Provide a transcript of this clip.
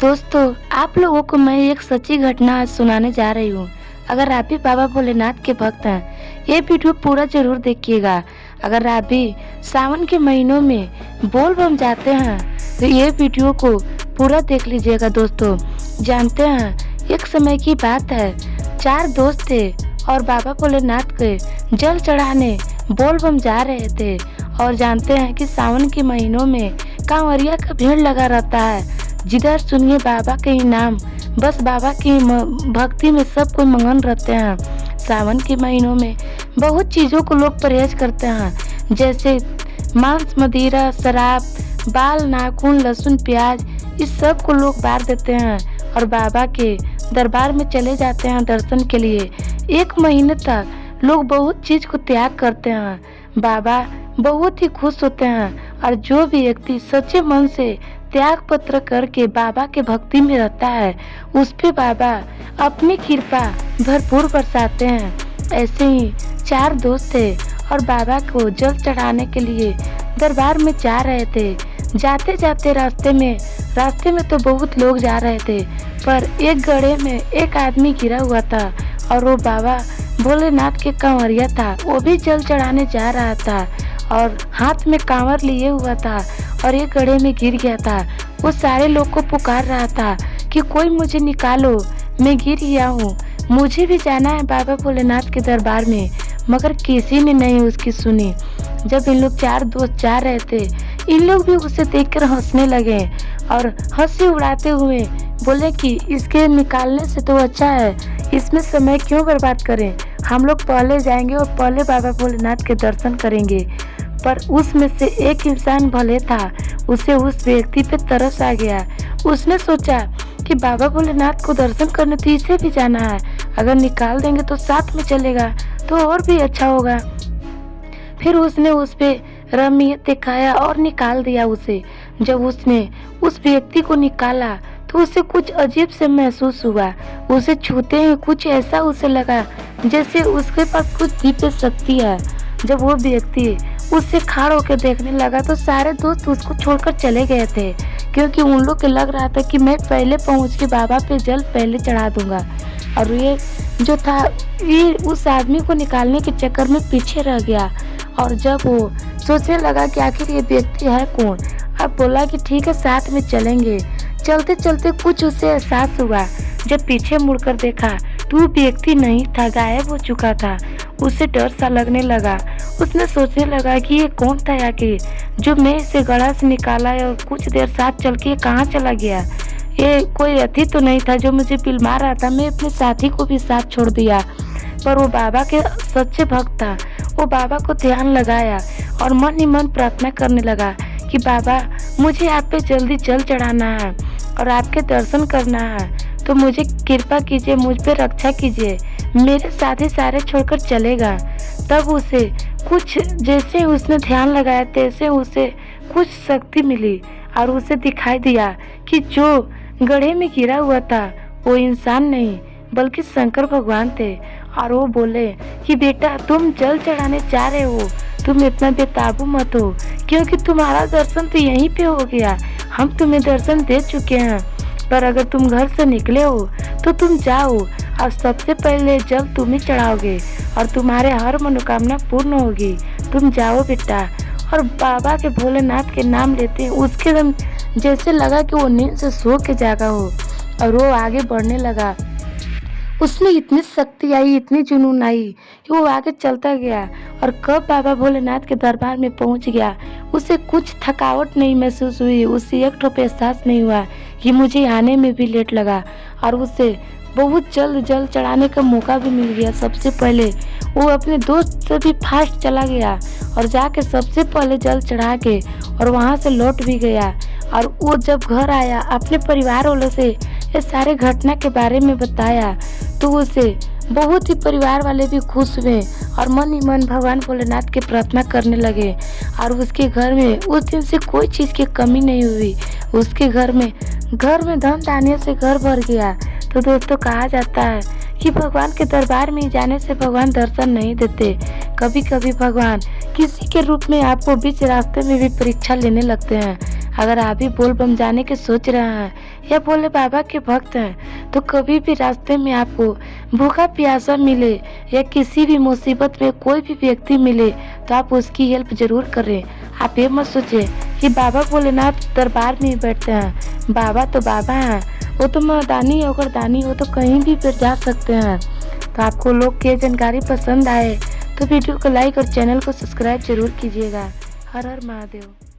दोस्तों, आप लोगों को मैं एक सच्ची घटना आज सुनाने जा रही हूँ। अगर आप भी बाबा भोलेनाथ के भक्त हैं, ये वीडियो पूरा जरूर देखिएगा। अगर आप भी सावन के महीनों में बोल बम जाते हैं तो ये वीडियो को पूरा देख लीजिएगा। दोस्तों, जानते हैं एक समय की बात है, 4 दोस्त थे और बाबा भोलेनाथ के जल चढ़ाने बोल बम जा रहे थे। और जानते हैं कि सावन के महीनों में कांवरिया का भीड़ लगा रहता है। जिधर सुनिए बाबा के ही नाम, बस बाबा की भक्ति में सब कोई मगन रहते हैं। सावन के महीनों में बहुत चीज़ों को लोग परहेज करते हैं, जैसे मांस, मदिरा, शराब, बाल, नाखून, लहसुन, प्याज, इस सब को लोग बार देते हैं और बाबा के दरबार में चले जाते हैं दर्शन के लिए। 1 महीने तक लोग बहुत चीज़ को त्याग करते हैं। बाबा बहुत ही खुश होते हैं और जो भी व्यक्ति सच्चे मन से त्याग पत्र करके बाबा के भक्ति में रहता है, उस पे बाबा अपनी कृपा भरपूर बरसाते हैं। ऐसे ही 4 दोस्त थे और बाबा को जल चढ़ाने के लिए दरबार में जा रहे थे। जाते जाते रास्ते में तो बहुत लोग जा रहे थे, पर एक गड्ढे में एक आदमी गिरा हुआ था और वो बाबा भोलेनाथ के कांवरिया था। वो भी जल चढ़ाने जा रहा था और हाथ में कांवर लिए हुआ था और एक गड्ढे में गिर गया था। वो सारे लोग को पुकार रहा था कि कोई मुझे निकालो, मैं गिर गया हूँ, मुझे भी जाना है बाबा भोलेनाथ के दरबार में। मगर किसी ने नहीं उसकी सुनी। जब इन लोग 4 दोस्त जा रहे थे, इन लोग भी उसे देखकर हंसने लगे और हंसी उड़ाते हुए बोले कि इसके निकालने से तो अच्छा है, इसमें समय क्यों बर्बाद करें, हम लोग पहले जाएंगे और पहले बाबा भोलेनाथ के दर्शन करेंगे। पर उसमें से एक इंसान भले था, उसे उस व्यक्ति पे तरस आ गया। उसने सोचा कि बाबा भोलेनाथ को दर्शन करने तो इसे भी जाना है, अगर निकाल देंगे तो साथ में चलेगा तो और भी अच्छा होगा। फिर उसने उस पे रहमियत दिखाया और निकाल दिया उसे। जब उसने उस व्यक्ति को निकाला तो उसे कुछ अजीब से महसूस हुआ। उसे छूते ही कुछ ऐसा उसे लगा जैसे उसके पास कुछ दिव्य शक्ति है। जब वो व्यक्ति उससे खाड़ होकर देखने लगा तो सारे दोस्त उसको छोड़कर चले गए थे, क्योंकि उन लोग को लग रहा था कि मैं पहले पहुंच के बाबा पे जल पहले चढ़ा दूंगा। और ये जो था, ये उस आदमी को निकालने के चक्कर में पीछे रह गया। और जब वो सोचने लगा कि आखिर ये व्यक्ति है कौन, अब बोला कि ठीक है साथ में चलेंगे। चलते चलते कुछ उसे एहसास हुआ। जब पीछे मुड़कर देखा तो वो व्यक्ति नहीं था, गायब हो चुका था। उसे डर सा लगने लगा। उसने सोचने लगा कि ये कौन था आखिर, जो मैं इसे गड्ढा से निकाला है और कुछ देर साथ चल के कहाँ चला गया। ये कोई अति तो नहीं था जो मुझे पिलमा रहा था, मैं अपने साथी को भी साथ छोड़ दिया। पर वो बाबा के सच्चे भक्त था। वो बाबा को ध्यान लगाया और मन ही मन प्रार्थना करने लगा कि बाबा मुझे आप पे जल्दी जल चढ़ाना है और आपके दर्शन करना है, तो मुझे कृपा कीजिए, मुझ पे रक्षा कीजिए, मेरे साथी सारे छोड़कर चलेगा। तब उसे कुछ, जैसे उसने ध्यान लगाया तैसे उसे कुछ शक्ति मिली और उसे दिखाई दिया कि जो गड्ढे में गिरा हुआ था वो इंसान नहीं बल्कि शंकर भगवान थे। और वो बोले कि बेटा तुम जल चढ़ाने जा रहे हो, तुम इतना बेताबू मत हो, क्योंकि तुम्हारा दर्शन तो यहीं पे हो गया, हम तुम्हें दर्शन दे चुके हैं। पर अगर तुम घर से निकले हो तो तुम जाओ और सबसे पहले जल तुम ही चढ़ाओगे और तुम्हारे हर मनोकामना पूर्ण होगी। तुम जाओ बेटा। और बाबा के भोलेनाथ के नाम लेते हैं उसके दम जैसे लगा कि वो नींद से सो के जागा हो और वो आगे बढ़ने लगा। उसमें इतनी शक्ति आई, इतनी जुनून आई कि वो आगे चलता गया और कब बाबा भोलेनाथ के दरबार में पहुंच गया, उसे कुछ थकावट नहीं महसूस हुई, उसे एक ठोप एहसास नहीं हुआ कि मुझे आने में भी लेट लगा। और उसे बहुत जल्द जल चढ़ाने का मौका भी मिल गया। सबसे पहले वो अपने दोस्त से भी फास्ट चला गया और जाके सबसे पहले जल चढ़ा के और वहाँ से लौट भी गया। और वो जब घर आया अपने परिवार वालों से ये सारे घटना के बारे में बताया तो उसे बहुत ही परिवार वाले भी खुश हुए और मन ही मन भगवान भोलेनाथ की प्रार्थना करने लगे। और उसके घर में उस दिन से कोई चीज़ की कमी नहीं हुई। उसके घर में धन आने से घर भर गया। तो दोस्तों, कहा जाता है कि भगवान के दरबार में जाने से भगवान दर्शन नहीं देते। कभी कभी भगवान किसी के रूप में आपको बीच रास्ते में भी परीक्षा लेने लगते हैं। अगर आप भी बोल बम जाने के सोच रहे हैं या भोले बाबा के भक्त हैं तो कभी भी रास्ते में आपको भूखा प्यासा मिले या किसी भी मुसीबत में कोई भी व्यक्ति मिले तो आप उसकी हेल्प जरूर करें। आप ये मत सोचिए कि बाबा भोलेनाथ दरबार में ही बैठते हैं। बाबा तो बाबा हैं, वो तो मर्दानी अगर दानी हो तो कहीं भी फिर जा सकते हैं। तो आपको लोग की जानकारी पसंद आए तो वीडियो को लाइक और चैनल को सब्सक्राइब जरूर कीजिएगा। हर हर महादेव।